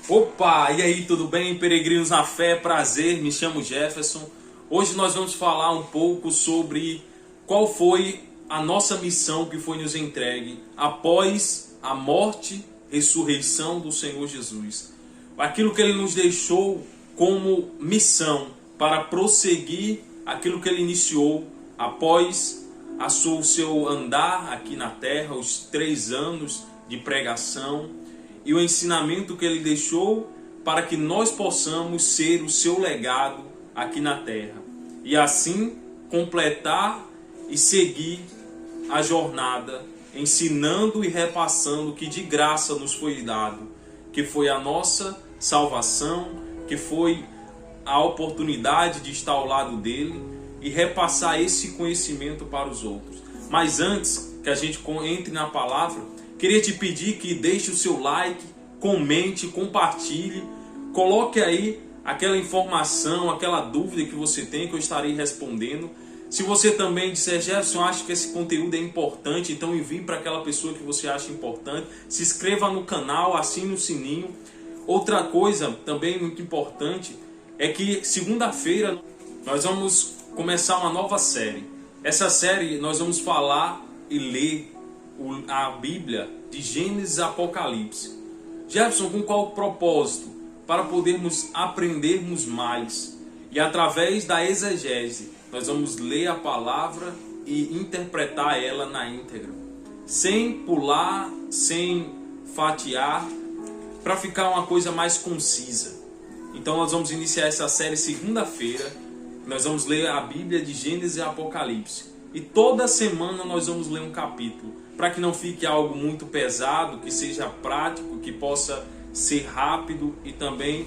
Opa, e aí, tudo bem? Peregrinos na fé, prazer, me chamo Jefferson. Hoje nós vamos falar um pouco sobre qual foi a nossa missão que foi nos entregue após a morte e ressurreição do Senhor Jesus. Aquilo que Ele nos deixou como missão para prosseguir aquilo que Ele iniciou após o seu andar aqui na terra, os 3 anos de pregação, e o ensinamento que Ele deixou para que nós possamos ser o seu legado aqui na terra. E assim completar e seguir a jornada, ensinando e repassando o que de graça nos foi dado, que foi a nossa salvação, que foi a oportunidade de estar ao lado dele e repassar esse conhecimento para os outros. Mas antes que a gente entre na palavra, queria te pedir que deixe o seu like, comente, compartilhe, coloque aí aquela informação, aquela dúvida que você tem, que eu estarei respondendo. Se você também disser, Jefferson, acho que esse conteúdo é importante, então envie para aquela pessoa que você acha importante. Se inscreva no canal, assine o sininho. Outra coisa também muito importante é que segunda-feira nós vamos começar uma nova série. Essa série nós vamos falar e ler a Bíblia de Gênesis a Apocalipse. Jefferson, com qual propósito? Para podermos aprendermos mais. E através da exegese, nós vamos ler a palavra e interpretar ela na íntegra. Sem pular, sem fatiar, para ficar uma coisa mais concisa. Então nós vamos iniciar essa série segunda-feira. Nós vamos ler a Bíblia de Gênesis a Apocalipse. E toda semana nós vamos ler um capítulo, para que não fique algo muito pesado, que seja prático, que possa ser rápido e também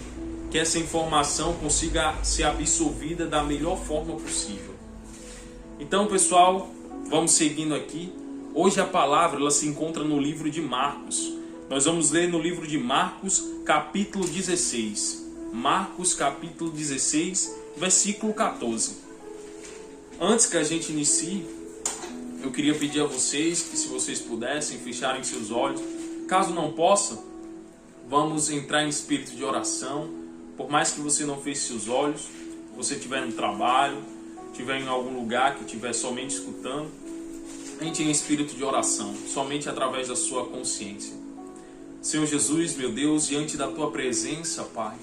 que essa informação consiga ser absorvida da melhor forma possível. Então, pessoal, vamos seguindo aqui. Hoje a palavra ela se encontra no livro de Marcos. Nós vamos ler no livro de Marcos, capítulo 16. Marcos, capítulo 16, versículo 14. Antes que a gente inicie, eu queria pedir a vocês que, se vocês pudessem, fecharem seus olhos. Caso não possam, vamos entrar em espírito de oração. Por mais que você não feche seus olhos, se você estiver no trabalho, estiver em algum lugar que estiver somente escutando, entre em espírito de oração, somente através da sua consciência. Senhor Jesus, meu Deus, diante da Tua presença, Pai,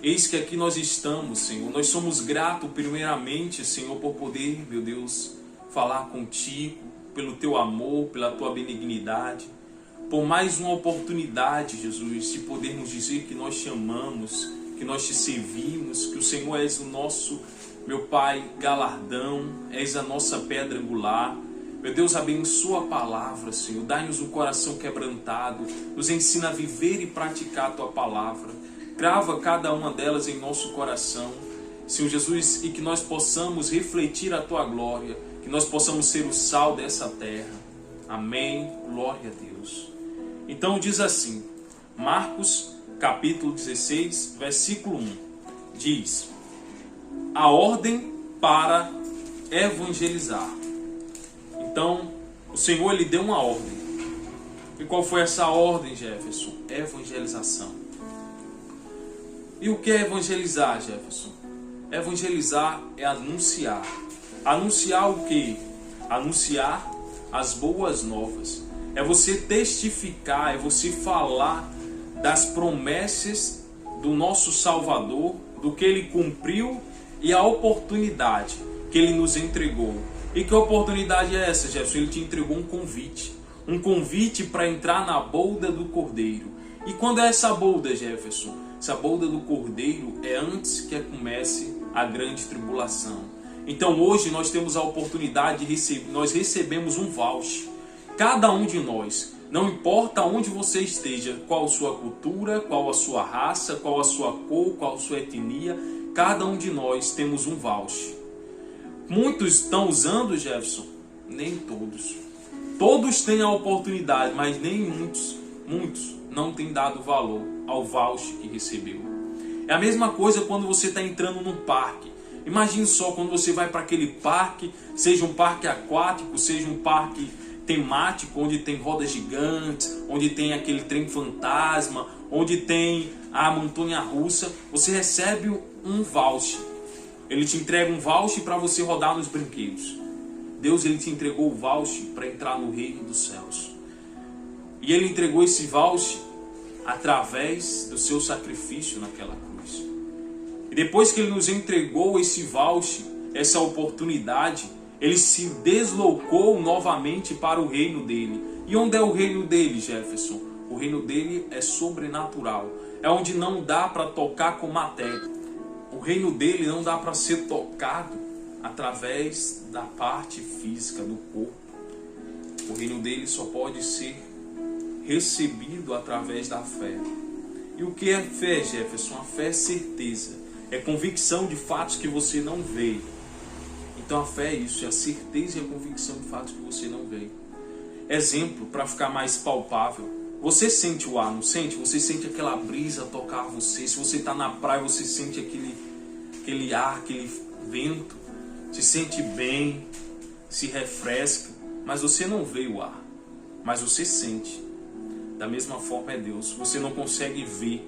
eis que aqui nós estamos, Senhor. Nós somos gratos primeiramente, Senhor, por poder, meu Deus, falar contigo, pelo Teu amor, pela Tua benignidade, por mais uma oportunidade, Jesus, de podermos dizer que nós te amamos, que nós te servimos, que o Senhor és o nosso, meu Pai, galardão, és a nossa pedra angular. Meu Deus, abençoa a palavra, Senhor, dai-nos um coração quebrantado, nos ensina a viver e praticar a Tua palavra. Crava cada uma delas em nosso coração, Senhor Jesus, e que nós possamos refletir a Tua glória, que nós possamos ser o sal dessa terra. Amém. Glória a Deus. Então diz assim, Marcos capítulo 16, versículo 1, diz: a ordem para evangelizar. Então, o Senhor ele deu uma ordem. E qual foi essa ordem, Jefferson? Evangelização. E o que é evangelizar, Jefferson? Evangelizar é anunciar. Anunciar o quê? Anunciar as boas novas. É você testificar, é você falar das promessas do nosso Salvador, do que Ele cumpriu e a oportunidade que Ele nos entregou. E que oportunidade é essa, Jefferson? Ele te entregou um convite para entrar na bolda do Cordeiro. E quando é essa bolda, Jefferson? Essa bolda do Cordeiro é antes que comece a grande tribulação. Então hoje nós temos a oportunidade de receber, nós recebemos um voucher. Cada um de nós, não importa onde você esteja, qual a sua cultura, qual a sua raça, qual a sua cor, qual a sua etnia, cada um de nós temos um voucher. Muitos estão usando, Jefferson? Nem todos. Todos têm a oportunidade, mas nem muitos não têm dado valor ao voucher que recebeu. É a mesma coisa quando você está entrando num parque. Imagine só quando você vai para aquele parque, seja um parque aquático, seja um parque temático, onde tem rodas gigantes, onde tem aquele trem fantasma, onde tem a montanha-russa, você recebe um voucher. Ele te entrega um voucher para você rodar nos brinquedos. Deus, ele te entregou o voucher para entrar no reino dos céus. E ele entregou esse voucher através do seu sacrifício naquela cruz. E depois que ele nos entregou esse voucher, essa oportunidade, ele se deslocou novamente para o reino dele. E onde é o reino dele, Jefferson? O reino dele é sobrenatural. É onde não dá para tocar com matéria. O reino dele não dá para ser tocado através da parte física do corpo. O reino dele só pode ser recebido através da fé. E o que é fé, Jefferson? A fé é certeza. É convicção de fatos que você não vê. Então a fé é isso, é a certeza e a convicção de fatos que você não vê. Exemplo, para ficar mais palpável. Você sente o ar, não sente? Você sente aquela brisa tocar você. Se você está na praia, você sente aquele ar, aquele vento. Se sente bem, se refresca. Mas você não vê o ar, mas você sente. Da mesma forma é Deus. Você não consegue ver.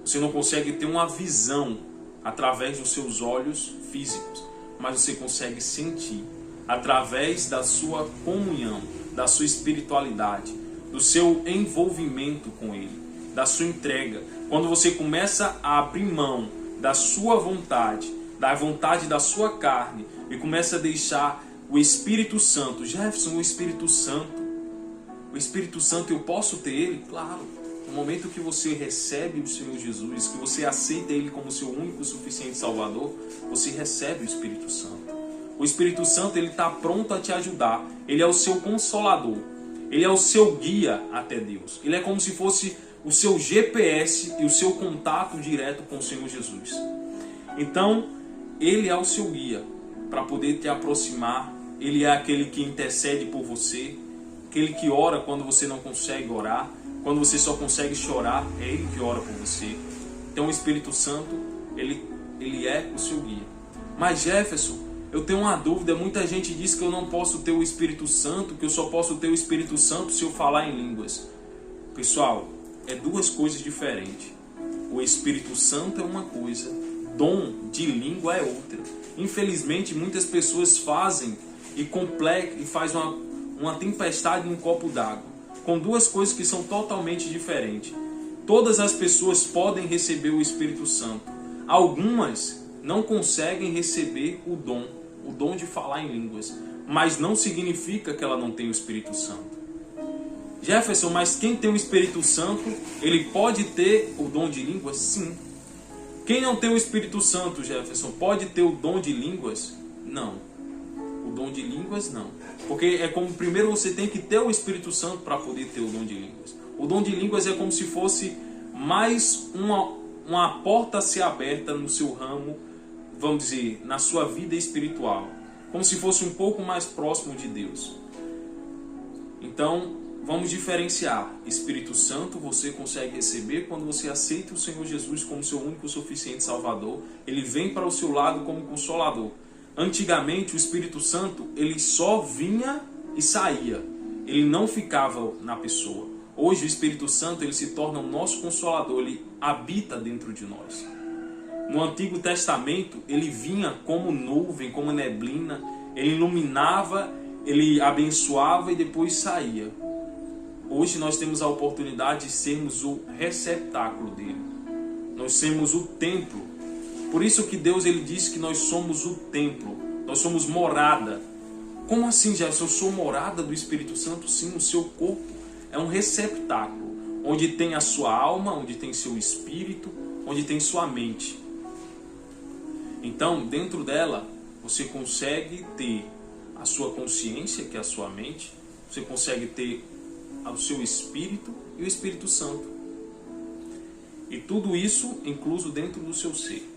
Você não consegue ter uma visão através dos seus olhos físicos. Mas você consegue sentir através da sua comunhão, da sua espiritualidade, do seu envolvimento com Ele, da sua entrega. Quando você começa a abrir mão da sua vontade, da vontade da sua carne, e começa a deixar o Espírito Santo. Jefferson, o Espírito Santo eu posso ter Ele? Claro. No momento que você recebe o Senhor Jesus, que você aceita Ele como seu único e suficiente Salvador, você recebe o Espírito Santo. O Espírito Santo, ele está pronto a te ajudar. Ele é o seu consolador. Ele é o seu guia até Deus. Ele é como se fosse o seu GPS e o seu contato direto com o Senhor Jesus. Então, Ele é o seu guia para poder te aproximar. Ele é aquele que intercede por você, aquele que ora quando você não consegue orar, quando você só consegue chorar, é Ele que ora por você. Então o Espírito Santo, ele é o seu guia. Mas Jefferson, eu tenho uma dúvida, muita gente diz que eu não posso ter o Espírito Santo, que eu só posso ter o Espírito Santo se eu falar em línguas. Pessoal, é duas coisas diferentes. O Espírito Santo é uma coisa, dom de língua é outra. Infelizmente, muitas pessoas fazem e faz uma tempestade num copo d'água, com duas coisas que são totalmente diferentes. Todas as pessoas podem receber o Espírito Santo. Algumas não conseguem receber o dom de falar em línguas, mas não significa que ela não tem o Espírito Santo. Jefferson, mas quem tem o Espírito Santo, ele pode ter o dom de línguas? Sim. Quem não tem o Espírito Santo, Jefferson, pode ter o dom de línguas? Não. O dom de línguas, não. Porque é como primeiro você tem que ter o Espírito Santo para poder ter o dom de línguas. O dom de línguas é como se fosse mais uma porta a ser aberta no seu ramo, vamos dizer, na sua vida espiritual. Como se fosse um pouco mais próximo de Deus. Então, vamos diferenciar. Espírito Santo você consegue receber quando você aceita o Senhor Jesus como seu único e suficiente Salvador. Ele vem para o seu lado como consolador. Antigamente o Espírito Santo ele só vinha e saía. Ele não ficava na pessoa. Hoje o Espírito Santo ele se torna o nosso consolador. Ele habita dentro de nós. No Antigo Testamento ele vinha como nuvem, como neblina. Ele iluminava, ele abençoava e depois saía. Hoje nós temos a oportunidade de sermos o receptáculo dele. Nós somos o templo. Por isso que Deus ele diz que nós somos o templo. Nós somos morada. Como assim, Jefferson? Eu sou morada do Espírito Santo? Sim, o seu corpo é um receptáculo. Onde tem a sua alma, onde tem seu espírito, onde tem sua mente. Então, dentro dela, você consegue ter a sua consciência, que é a sua mente. Você consegue ter o seu espírito e o Espírito Santo. E tudo isso incluso dentro do seu ser.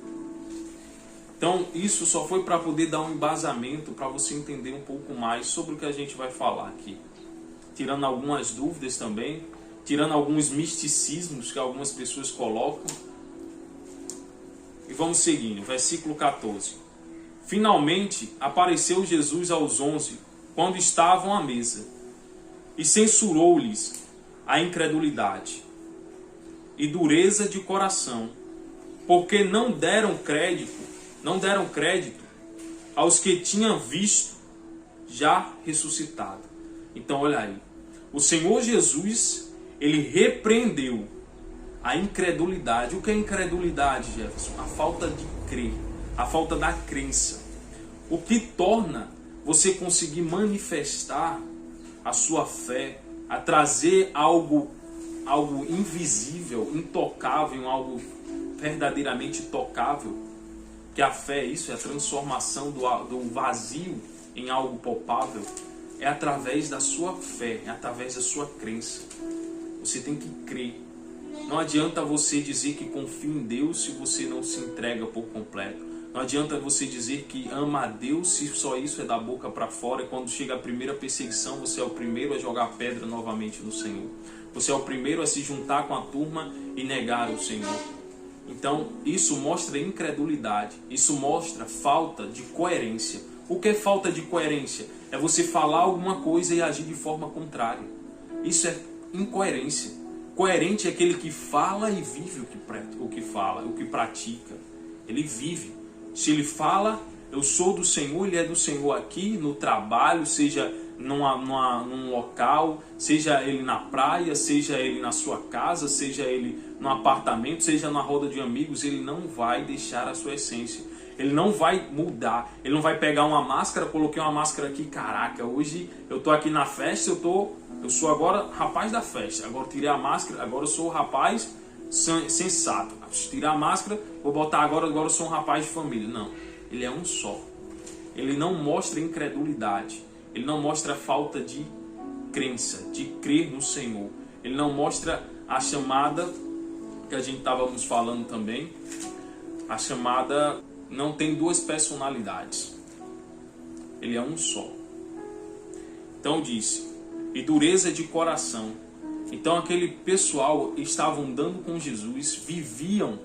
Então, isso só foi para poder dar um embasamento para você entender um pouco mais sobre o que a gente vai falar aqui. Tirando algumas dúvidas também, tirando alguns misticismos que algumas pessoas colocam. E vamos seguindo, versículo 14. Finalmente apareceu Jesus aos 11, quando estavam à mesa, e censurou-lhes a incredulidade. e dureza de coração, porque não deram crédito aos que tinham visto já ressuscitado. Então olha aí, o Senhor Jesus, ele repreendeu a incredulidade. O que é incredulidade, Jefferson? A falta de crer, a falta da crença. O que torna você conseguir manifestar a sua fé, a trazer algo invisível, intocável, algo verdadeiramente tocável. Que a fé é isso, é a transformação do vazio em algo palpável. É através da sua fé, é através da sua crença. Você tem que crer. Não adianta você dizer que confia em Deus se você não se entrega por completo. Não adianta você dizer que ama a Deus se só isso é da boca para fora. E quando chega a primeira perseguição, você é o primeiro a jogar pedra novamente no Senhor. Você é o primeiro a se juntar com a turma e negar o Senhor. Então, isso mostra incredulidade. Isso mostra falta de coerência. O que é falta de coerência? É você falar alguma coisa e agir de forma contrária. Isso é incoerência. Coerente é aquele que fala e vive o que fala, o que pratica. Ele vive. Se ele fala, eu sou do Senhor, ele é do Senhor aqui, no trabalho, seja num local, seja ele na praia, seja ele na sua casa, seja ele no apartamento, seja na roda de amigos, ele não vai deixar a sua essência. Ele não vai mudar. Ele não vai pegar uma máscara, coloquei uma máscara aqui, caraca, hoje eu tô aqui na festa, eu sou agora rapaz da festa. Agora eu tirei a máscara, agora eu sou o rapaz sensato. Tirar a máscara, vou botar agora eu sou um rapaz de família. Não, ele é um só. Ele não mostra incredulidade. Ele não mostra falta de crença, de crer no Senhor. Ele não mostra a chamada que a gente estávamos falando também. A chamada não tem duas personalidades. Ele é um só. Então disse, e dureza de coração. Então aquele pessoal estavam andando com Jesus, viviam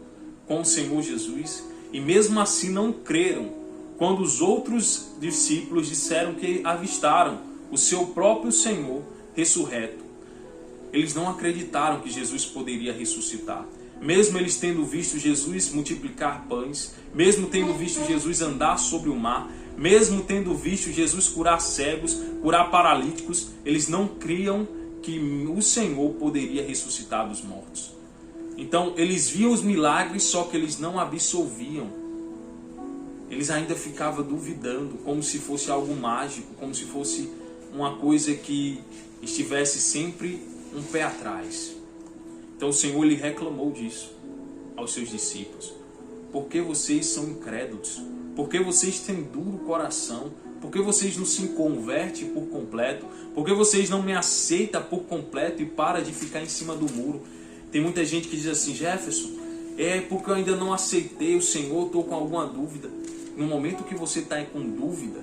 com o Senhor Jesus, e mesmo assim não creram quando os outros discípulos disseram que avistaram o seu próprio Senhor ressurreto. Eles não acreditaram que Jesus poderia ressuscitar. Mesmo eles tendo visto Jesus multiplicar pães, mesmo tendo visto Jesus andar sobre o mar, mesmo tendo visto Jesus curar cegos, curar paralíticos, eles não criam que o Senhor poderia ressuscitar dos mortos. Então eles viam os milagres, só que eles não absolviam. Eles ainda ficavam duvidando, como se fosse algo mágico, como se fosse uma coisa que estivesse sempre um pé atrás. Então o Senhor lhe reclamou disso aos seus discípulos. Por que vocês são incrédulos? Por que vocês têm duro coração? Por que vocês não se convertem por completo? Por que vocês não me aceitam por completo e para de ficar em cima do muro? Tem muita gente que diz assim, Jefferson, é porque eu ainda não aceitei o Senhor, estou com alguma dúvida. No momento que você está com dúvida,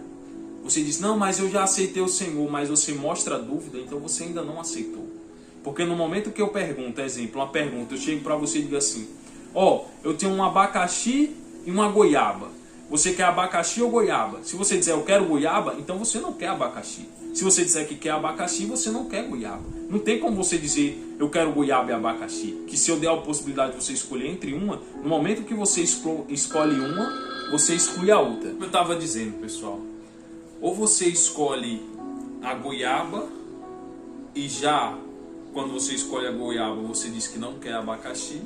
você diz, não, mas eu já aceitei o Senhor, mas você mostra a dúvida, então você ainda não aceitou. Porque no momento que eu pergunto, exemplo, uma pergunta, eu chego para você e digo assim, eu tenho um abacaxi e uma goiaba. Você quer abacaxi ou goiaba? Se você disser eu quero goiaba, então você não quer abacaxi. Se você disser que quer abacaxi, você não quer goiaba. Não tem como você dizer eu quero goiaba e abacaxi. Que se eu der a possibilidade de você escolher entre uma, no momento que você escolhe uma, você exclui a outra. Como eu estava dizendo, pessoal, ou você escolhe a goiaba e já quando você escolhe a goiaba você diz que não quer abacaxi,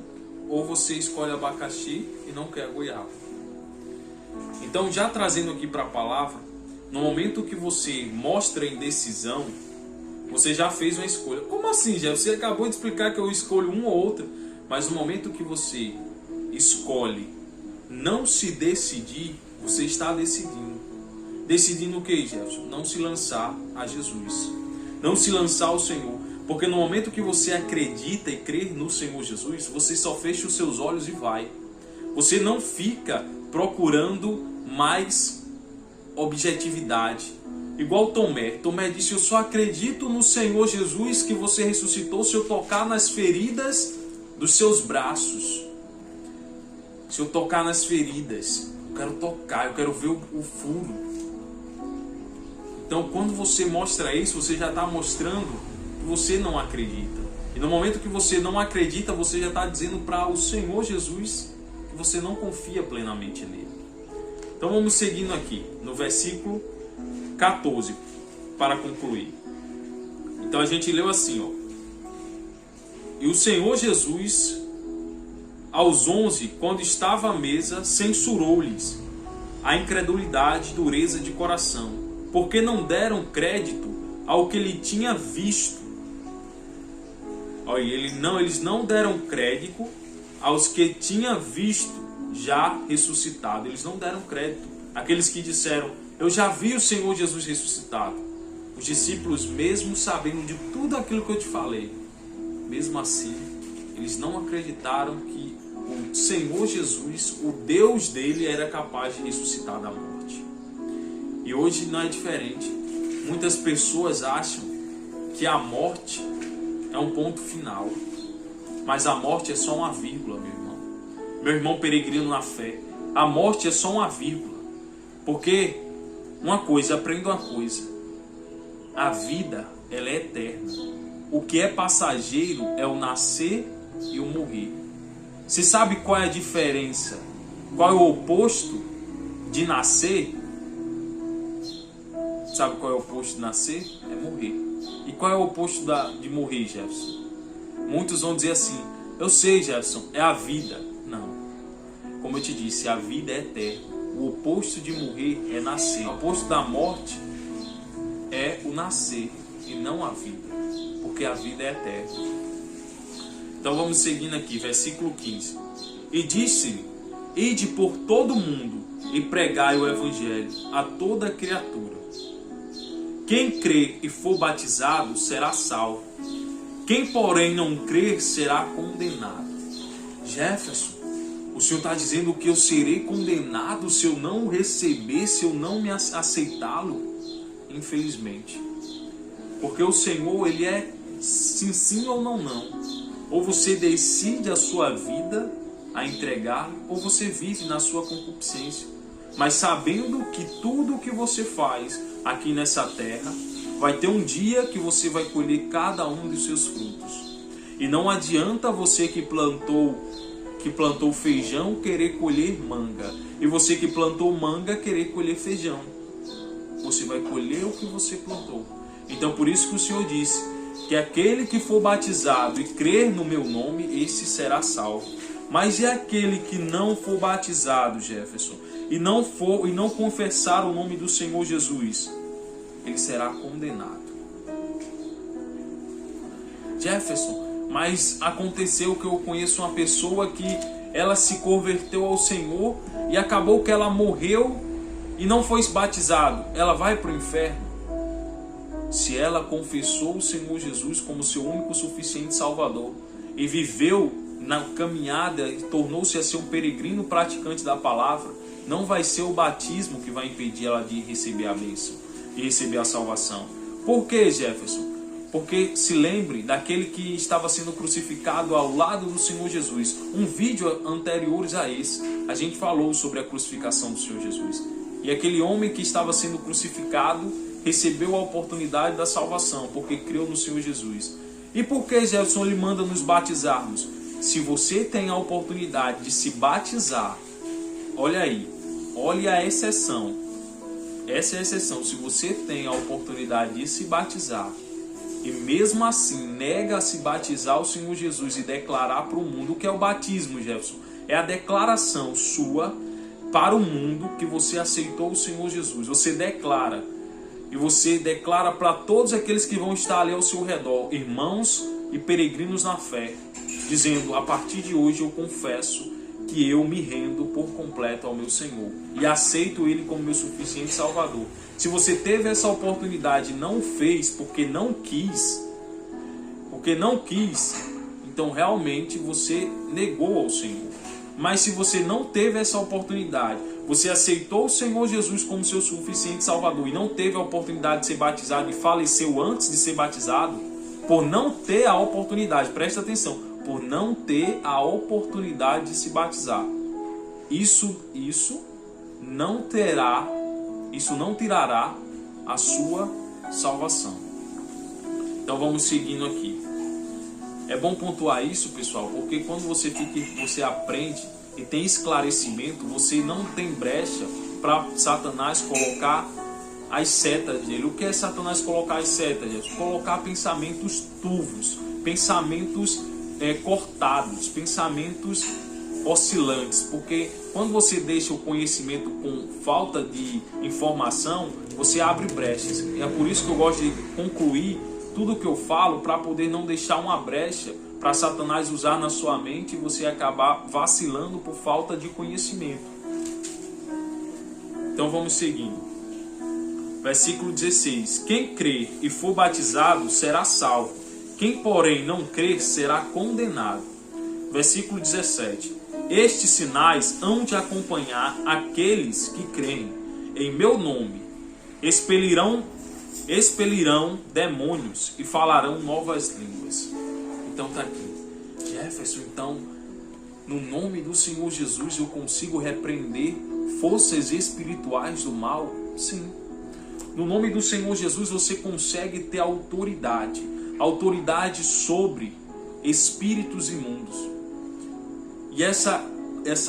ou você escolhe abacaxi e não quer a goiaba. Então, já trazendo aqui para a palavra, no momento que você mostra indecisão, você já fez uma escolha. Como assim, Jeff? Você acabou de explicar que eu escolho uma ou outra, mas no momento que você escolhe não se decidir, você está decidindo. Decidindo o que, Jefferson? Não se lançar a Jesus. Não se lançar ao Senhor. Porque no momento que você acredita e crê no Senhor Jesus, você só fecha os seus olhos e vai. Você não fica procurando mais objetividade. Igual Tomé. Tomé disse, eu só acredito no Senhor Jesus que você ressuscitou se eu tocar nas feridas dos seus braços. Se eu tocar nas feridas, eu quero tocar, eu quero ver o furo. Então quando você mostra isso, você já está mostrando que você não acredita. E no momento que você não acredita, você já está dizendo para o Senhor Jesus que você não confia plenamente nele. Então vamos seguindo aqui, no versículo 14, para concluir. Então a gente leu assim, ó. E o Senhor Jesus, aos 11, quando estava à mesa, censurou-lhes a incredulidade e dureza de coração, porque não deram crédito ao que ele tinha visto. Olha, eles não deram crédito aos que tinha visto já ressuscitado. Eles não deram crédito. Aqueles que disseram, eu já vi o Senhor Jesus ressuscitado. Os discípulos, mesmo sabendo de tudo aquilo que eu te falei, mesmo assim, eles não acreditaram que o Senhor Jesus, o Deus dele, era capaz de ressuscitar da morte. E hoje não é diferente. Muitas pessoas acham que a morte é um ponto final, mas a morte é só uma vírgula, meu irmão. Meu irmão peregrino na fé, a morte é só uma vírgula. Porque aprenda uma coisa, a vida, ela é eterna. O que é passageiro é o nascer e o morrer. Você sabe qual é a diferença? Qual é o oposto de nascer? Sabe qual é o oposto de nascer? É morrer. E qual é o oposto de morrer, Jefferson? Muitos vão dizer assim, eu sei, Jefferson, é a vida. Não. Como eu te disse, a vida é eterna. O oposto de morrer é nascer. O oposto da morte é o nascer e não a vida. Porque a vida é eterna. Então vamos seguindo aqui, versículo 15. E disse-lhe, ide por todo o mundo e pregai o evangelho a toda criatura. Quem crer e for batizado será salvo. Quem, porém, não crer será condenado. Jefferson, o Senhor está dizendo que eu serei condenado se eu não receber, se eu não me aceitá-lo? Infelizmente. Porque o Senhor, ele é sim, sim ou não, não. Ou você decide a sua vida a entregar, ou você vive na sua concupiscência. Mas sabendo que tudo o que você faz aqui nessa terra, vai ter um dia que você vai colher cada um dos seus frutos. E não adianta você que plantou feijão querer colher manga. E você que plantou manga querer colher feijão. Você vai colher o que você plantou. Então por isso que o Senhor disse que aquele que for batizado e crer no meu nome, esse será salvo. Mas e aquele que não for batizado, Jefferson, e não confessar o nome do Senhor Jesus, ele será condenado. Jefferson, mas aconteceu que eu conheço uma pessoa que ela se converteu ao Senhor e acabou que ela morreu e não foi batizado. Ela vai para o inferno? Se ela confessou o Senhor Jesus como seu único suficiente Salvador e viveu na caminhada e tornou-se a ser um peregrino praticante da palavra, não vai ser o batismo que vai impedir ela de receber a bênção, de receber a salvação. Por que, Jefferson? Porque se lembre daquele que estava sendo crucificado ao lado do Senhor Jesus. Um vídeo anterior a esse, a gente falou sobre a crucificação do Senhor Jesus. E aquele homem que estava sendo crucificado recebeu a oportunidade da salvação, porque creu no Senhor Jesus. E por que, Jefferson, ele manda nos batizarmos? Se você tem a oportunidade de se batizar, olha aí, olha a exceção. Essa é a exceção. Se você tem a oportunidade de se batizar e mesmo assim nega a se batizar o Senhor Jesus e declarar para o mundo, o que é o batismo, Jefferson? É a declaração sua para o mundo que você aceitou o Senhor Jesus. Você declara, e você declara para todos aqueles que vão estar ali ao seu redor, irmãos e peregrinos na fé, dizendo, a partir de hoje eu confesso que eu me rendo por completo ao meu Senhor e aceito Ele como meu suficiente Salvador. Se você teve essa oportunidade e não fez porque não quis, então realmente você negou ao Senhor. Mas se você não teve essa oportunidade, você aceitou o Senhor Jesus como seu suficiente Salvador e não teve a oportunidade de ser batizado e faleceu antes de ser batizado, por não ter a oportunidade, presta atenção, por não ter a oportunidade de se batizar, isso não tirará a sua salvação. Então vamos seguindo aqui. É bom pontuar isso, pessoal, porque quando você aprende e tem esclarecimento, você não tem brecha para Satanás colocar as setas dele. O que é Satanás colocar as setas, gente? Colocar pensamentos turvos, pensamentos cortados, pensamentos oscilantes, porque quando você deixa o conhecimento com falta de informação, você abre brechas. E é por isso que eu gosto de concluir tudo que eu falo, para poder não deixar uma brecha para Satanás usar na sua mente e você acabar vacilando por falta de conhecimento. Então vamos seguindo. Versículo 16. Quem crer e for batizado será salvo. Quem, porém, não crer será condenado. Versículo 17. Estes sinais hão de acompanhar aqueles que creem. Em meu nome expelirão demônios e falarão novas línguas. Então está aqui. Jefferson, então, no nome do Senhor Jesus eu consigo repreender forças espirituais do mal? Sim. No nome do Senhor Jesus você consegue ter autoridade sobre espíritos imundos. E essa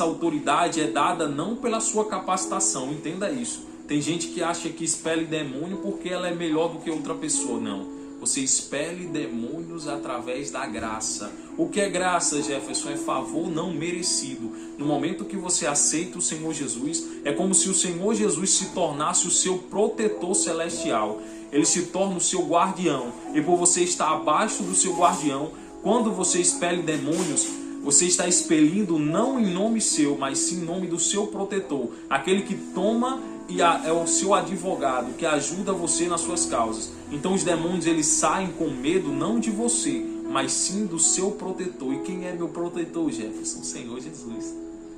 autoridade é dada não pela sua capacitação, entenda isso. Tem gente que acha que expele demônio porque ela é melhor do que outra pessoa. Não. Você expele demônios através da graça. O que é graça, Jefferson? É favor não merecido. No momento que você aceita o Senhor Jesus, é como se o Senhor Jesus se tornasse o seu protetor celestial. Ele se torna o seu guardião. E por você estar abaixo do seu guardião, quando você expele demônios, você está expelindo não em nome seu, mas sim em nome do seu protetor. Aquele que toma e é o seu advogado, que ajuda você nas suas causas. Então os demônios eles saem com medo não de você, mas sim do seu protetor. E quem é meu protetor, Jefferson? O Senhor Jesus.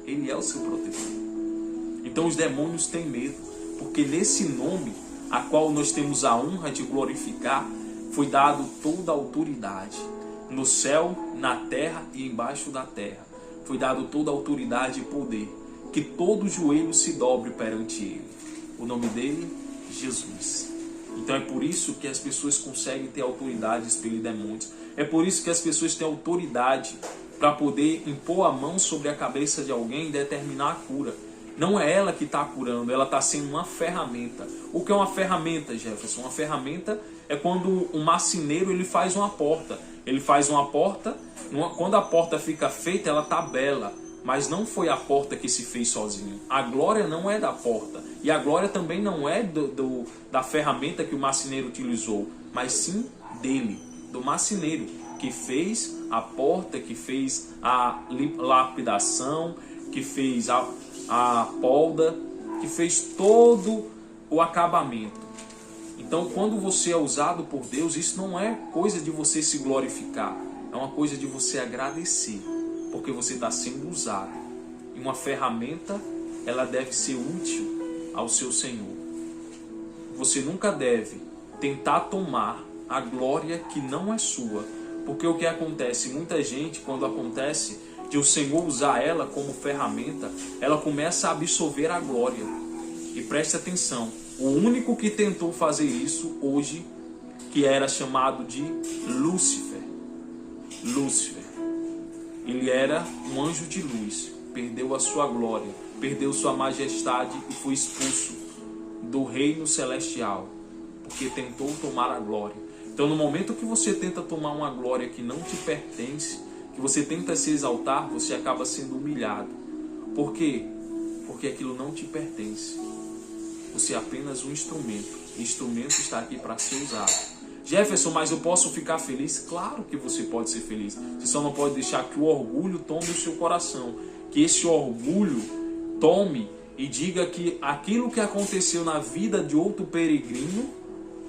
Ele é o seu protetor. Então os demônios têm medo, porque nesse nome, a qual nós temos a honra de glorificar, foi dado toda a autoridade. No céu, na terra e embaixo da terra. Foi dado toda a autoridade e poder. Que todo joelho se dobre perante Ele. O nome dele, Jesus. Então é por isso que as pessoas conseguem ter autoridade de expelir demônios. É por isso que as pessoas têm autoridade para poder impor a mão sobre a cabeça de alguém e determinar a cura. Não é ela que está curando, ela está sendo uma ferramenta. O que é uma ferramenta, Jefferson? Uma ferramenta é quando um marceneiro ele faz uma porta. Ele faz uma porta, quando a porta fica feita, ela está bela. Mas não foi a porta que se fez sozinho. A glória não é da porta. E a glória também não é da ferramenta que o marceneiro utilizou. Mas sim dele, do marceneiro, que fez a porta, que fez a lapidação, que fez a polda, que fez todo o acabamento. Então, quando você é usado por Deus, isso não é coisa de você se glorificar. É uma coisa de você agradecer. Porque você está sendo usado. E uma ferramenta, ela deve ser útil ao seu Senhor. Você nunca deve tentar tomar a glória que não é sua. Porque o que acontece? Muita gente, quando acontece de o Senhor usar ela como ferramenta, ela começa a absorver a glória. E preste atenção, o único que tentou fazer isso hoje, que era chamado de Lúcifer. Ele era um anjo de luz, perdeu a sua glória, perdeu sua majestade e foi expulso do reino celestial, porque tentou tomar a glória. Então no momento que você tenta tomar uma glória que não te pertence, que você tenta se exaltar, você acaba sendo humilhado. Por quê? Porque aquilo não te pertence. Você é apenas um instrumento. O instrumento está aqui para ser usado. Jefferson, mas eu posso ficar feliz? Claro que você pode ser feliz. Você só não pode deixar que o orgulho tome o seu coração. Que esse orgulho tome e diga que aquilo que aconteceu na vida de outro peregrino,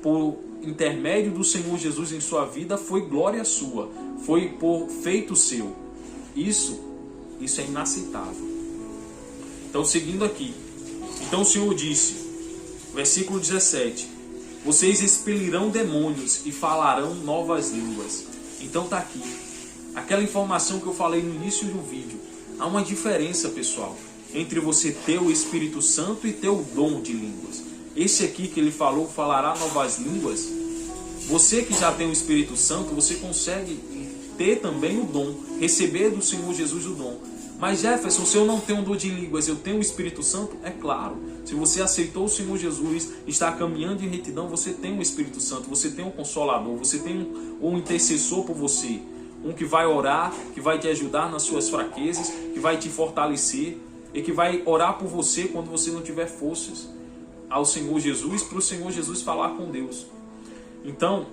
por intermédio do Senhor Jesus em sua vida, foi glória sua. Foi por feito seu. Isso é inaceitável. Então, seguindo aqui. Então o Senhor disse, versículo 17... Vocês expelirão demônios e falarão novas línguas. Então está aqui. Aquela informação que eu falei no início do vídeo. Há uma diferença, pessoal, entre você ter o Espírito Santo e ter o dom de línguas. Esse aqui que ele falou, falará novas línguas. Você que já tem o Espírito Santo, você consegue ter também o dom, receber do Senhor Jesus o dom. Mas Jefferson, se eu não tenho um dom de línguas, eu tenho o Espírito Santo? É claro. Se você aceitou o Senhor Jesus, está caminhando em retidão, você tem o Espírito Santo, você tem um Consolador, você tem um intercessor por você. Um que vai orar, que vai te ajudar nas suas fraquezas, que vai te fortalecer e que vai orar por você quando você não tiver forças. Ao Senhor Jesus, para o Senhor Jesus falar com Deus. Então,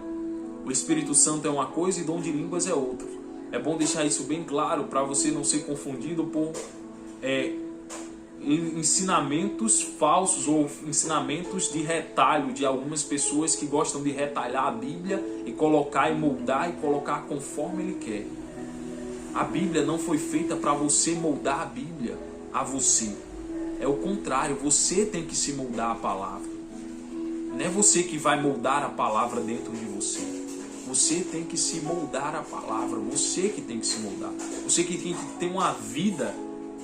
o Espírito Santo é uma coisa e dom de línguas é outra. É bom deixar isso bem claro para você não ser confundido por ensinamentos falsos ou ensinamentos de retalho de algumas pessoas que gostam de retalhar a Bíblia e colocar e moldar e colocar conforme ele quer. A Bíblia não foi feita para você moldar a Bíblia a você. É o contrário, você tem que se moldar a palavra. Não é você que vai moldar a palavra dentro de você. Você tem que se moldar a palavra, você que tem que se moldar. Você que tem que ter uma vida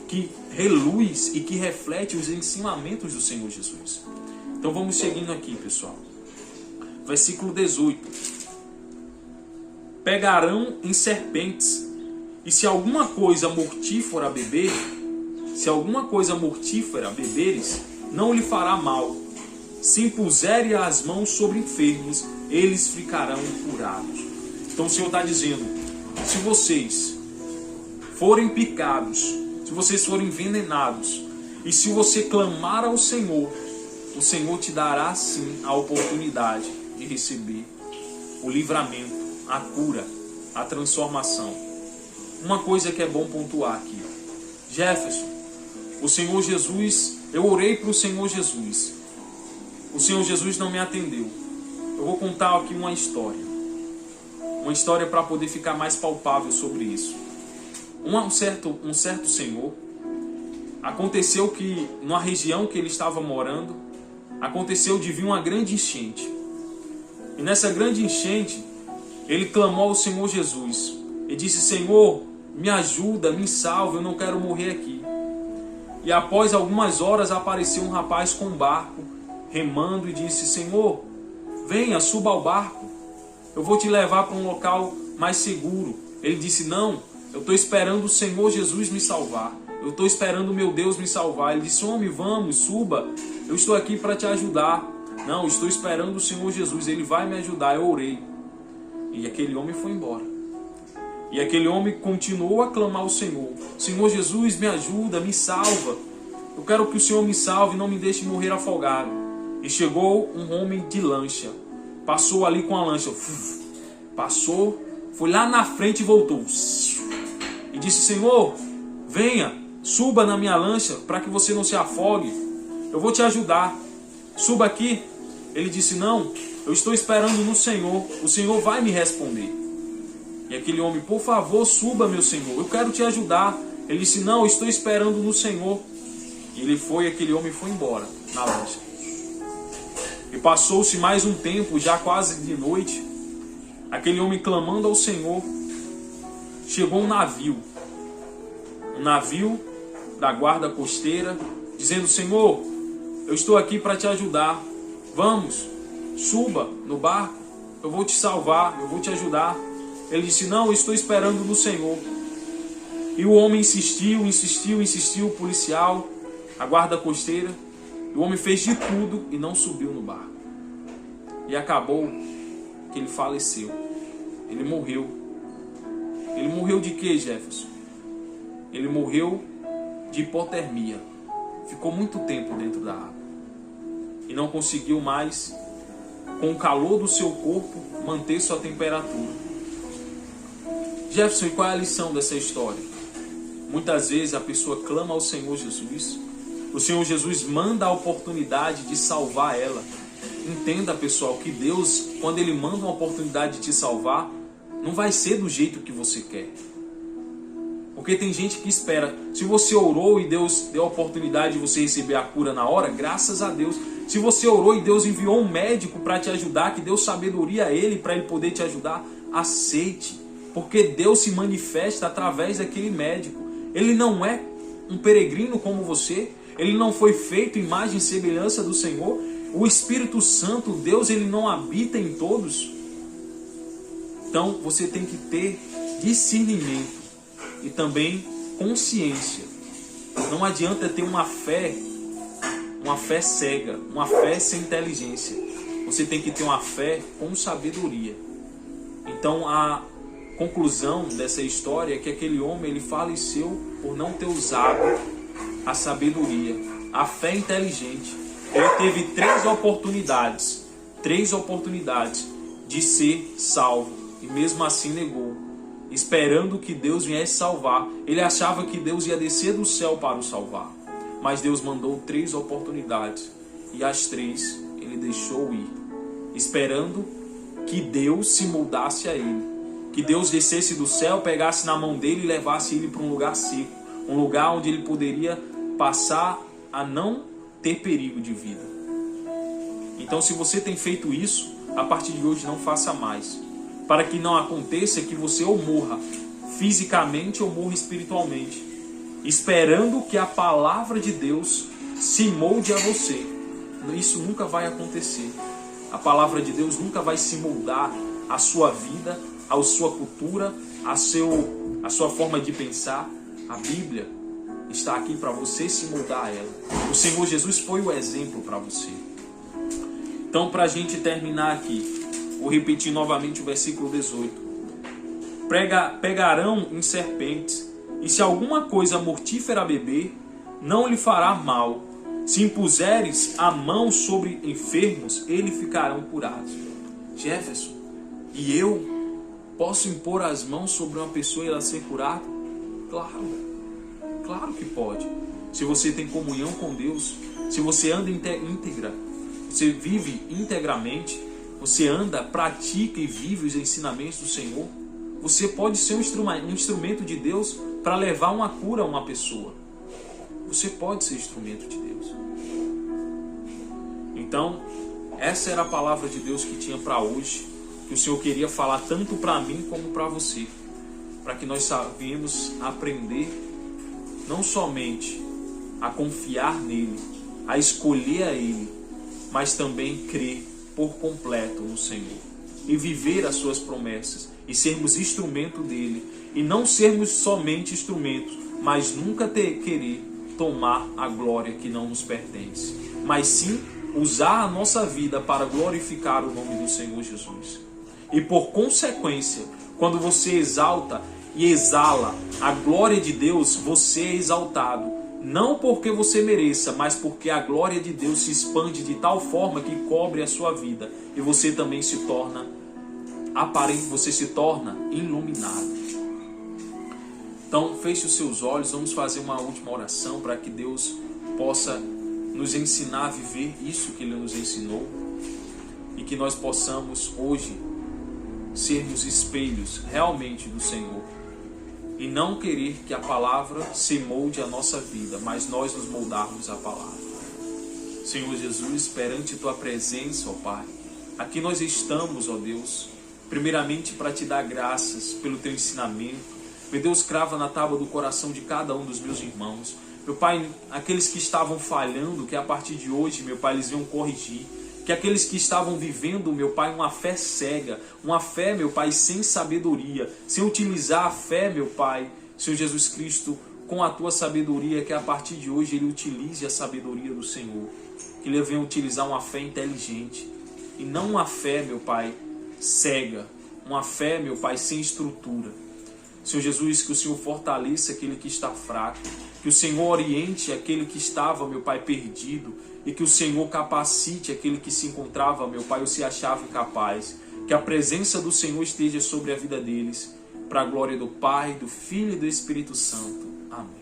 que reluz e que reflete os ensinamentos do Senhor Jesus. Então vamos seguindo aqui, pessoal. Versículo 18. Pegarão em serpentes, e se alguma coisa mortífera beberes, não lhe fará mal. Se impuserem as mãos sobre enfermos, eles ficarão curados. Então o Senhor está dizendo, se vocês forem picados, se vocês forem envenenados, e se você clamar ao Senhor, o Senhor te dará sim a oportunidade de receber o livramento, a cura, a transformação. Uma coisa que é bom pontuar aqui. Jefferson, o Senhor Jesus, eu orei para o Senhor Jesus. O Senhor Jesus não me atendeu. Eu vou contar aqui uma história. Uma história para poder ficar mais palpável sobre isso. Um certo senhor, aconteceu que, numa região que ele estava morando, aconteceu de vir uma grande enchente. E nessa grande enchente, ele clamou ao Senhor Jesus. E disse, Senhor, me ajuda, me salva, eu não quero morrer aqui. E após algumas horas apareceu um rapaz com um barco, remando, e disse, Senhor, venha, suba ao barco, eu vou te levar para um local mais seguro. Ele disse, não, eu estou esperando o Senhor Jesus me salvar, eu estou esperando o meu Deus me salvar. Ele disse, homem, vamos, suba, eu estou aqui para te ajudar. Não, estou esperando o Senhor Jesus, Ele vai me ajudar, eu orei. E aquele homem foi embora. E aquele homem continuou a clamar ao Senhor, Senhor Jesus, me ajuda, me salva, eu quero que o Senhor me salve e não me deixe morrer afogado. E chegou um homem de lancha, passou ali com a lancha, passou, foi lá na frente e voltou. E disse, Senhor, venha, suba na minha lancha para que você não se afogue, eu vou te ajudar, suba aqui. Ele disse, não, eu estou esperando no Senhor, o Senhor vai me responder. E aquele homem, por favor, suba, meu Senhor, eu quero te ajudar. Ele disse, não, eu estou esperando no Senhor. E ele foi, aquele homem foi embora na lancha. E passou-se mais um tempo, já quase de noite, aquele homem clamando ao Senhor. Chegou um navio da guarda costeira, dizendo, Senhor, eu estou aqui para te ajudar, vamos, suba no barco, eu vou te salvar, eu vou te ajudar. Ele disse, não, eu estou esperando no Senhor. E o homem insistiu, o policial, a guarda costeira. E o homem fez de tudo e não subiu no barco. E acabou que ele faleceu. Ele morreu. Ele morreu de quê, Jefferson? Ele morreu de hipotermia. Ficou muito tempo dentro da água. E não conseguiu mais, com o calor do seu corpo, manter sua temperatura. Jefferson, e qual é a lição dessa história? Muitas vezes a pessoa clama ao Senhor Jesus, o Senhor Jesus manda a oportunidade de salvar ela. Entenda, pessoal, que Deus, quando Ele manda uma oportunidade de te salvar, não vai ser do jeito que você quer. Porque tem gente que espera. Se você orou e Deus deu a oportunidade de você receber a cura na hora, graças a Deus. Se você orou e Deus enviou um médico para te ajudar, que deu sabedoria a Ele para Ele poder te ajudar, aceite. Porque Deus se manifesta através daquele médico. Ele não é um peregrino como você. Ele não foi feito imagem e semelhança do Senhor. O Espírito Santo, Deus, ele não habita em todos. Então você tem que ter discernimento e também consciência. Não adianta ter uma fé cega, uma fé sem inteligência. Você tem que ter uma fé com sabedoria. Então a conclusão dessa história é que aquele homem ele faleceu por não ter usado a sabedoria, a fé inteligente. Ele teve três oportunidades de ser salvo e mesmo assim negou, esperando que Deus viesse salvar. Ele achava que Deus ia descer do céu para o salvar, mas Deus mandou 3 oportunidades e as 3 ele deixou ir, esperando que Deus se moldasse a ele, que Deus descesse do céu, pegasse na mão dele e levasse ele para um lugar seco, um lugar onde ele poderia passar a não ter perigo de vida. Então, se você tem feito isso, a partir de hoje não faça mais, para que não aconteça que você ou morra fisicamente ou morra espiritualmente, esperando que a palavra de Deus se molde a você. Isso nunca vai acontecer. A palavra de Deus nunca vai se moldar à sua vida, à sua cultura, à sua forma de pensar. A Bíblia está aqui para você se moldar a ela. O Senhor Jesus foi o exemplo para você. Então, para a gente terminar aqui, vou repetir novamente o versículo 18. Pegarão em serpentes, e se alguma coisa mortífera beber, não lhe fará mal. Se impuseres a mão sobre enfermos, eles ficarão curados. Jefferson, e eu posso impor as mãos sobre uma pessoa e ela ser curada? Claro que pode. Se você tem comunhão com Deus, se você anda íntegra, você vive integramente, você anda, pratica e vive os ensinamentos do Senhor, você pode ser um instrumento de Deus para levar uma cura a uma pessoa. Você pode ser instrumento de Deus. Então, essa era a palavra de Deus que tinha para hoje, que o Senhor queria falar tanto para mim como para você, para que nós sabemos aprender não somente a confiar nele, a escolher a ele, mas também crer por completo no Senhor e viver as suas promessas e sermos instrumento dele, e não sermos somente instrumentos, mas nunca querer tomar a glória que não nos pertence, mas sim usar a nossa vida para glorificar o nome do Senhor Jesus. E por consequência, quando você exalta e exala a glória de Deus, você é exaltado, não porque você mereça, mas porque a glória de Deus se expande de tal forma que cobre a sua vida, e você também se torna aparente, você se torna iluminado. Então, feche os seus olhos, vamos fazer uma última oração para que Deus possa nos ensinar a viver isso que Ele nos ensinou, e que nós possamos hoje sermos espelhos realmente do Senhor, e não querer que a palavra se molde a nossa vida, mas nós nos moldarmos a palavra. Senhor Jesus, perante Tua presença, ó Pai, aqui nós estamos, ó Deus, primeiramente para Te dar graças pelo Teu ensinamento. Meu Deus, crava na tábua do coração de cada um dos meus irmãos. Meu Pai, aqueles que estavam falhando, que a partir de hoje, meu Pai, eles venham corrigir. Que aqueles que estavam vivendo, meu Pai, uma fé cega, uma fé, meu Pai, sem sabedoria, sem utilizar a fé, meu Pai, Senhor Jesus Cristo, com a Tua sabedoria, que a partir de hoje Ele utilize a sabedoria do Senhor. Que Ele venha utilizar uma fé inteligente, e não uma fé, meu Pai, cega, uma fé, meu Pai, sem estrutura. Senhor Jesus, que o Senhor fortaleça aquele que está fraco, que o Senhor oriente aquele que estava, meu Pai, perdido, e que o Senhor capacite aquele que se encontrava, meu Pai, ou se achava incapaz. Que a presença do Senhor esteja sobre a vida deles, para a glória do Pai, do Filho e do Espírito Santo. Amém.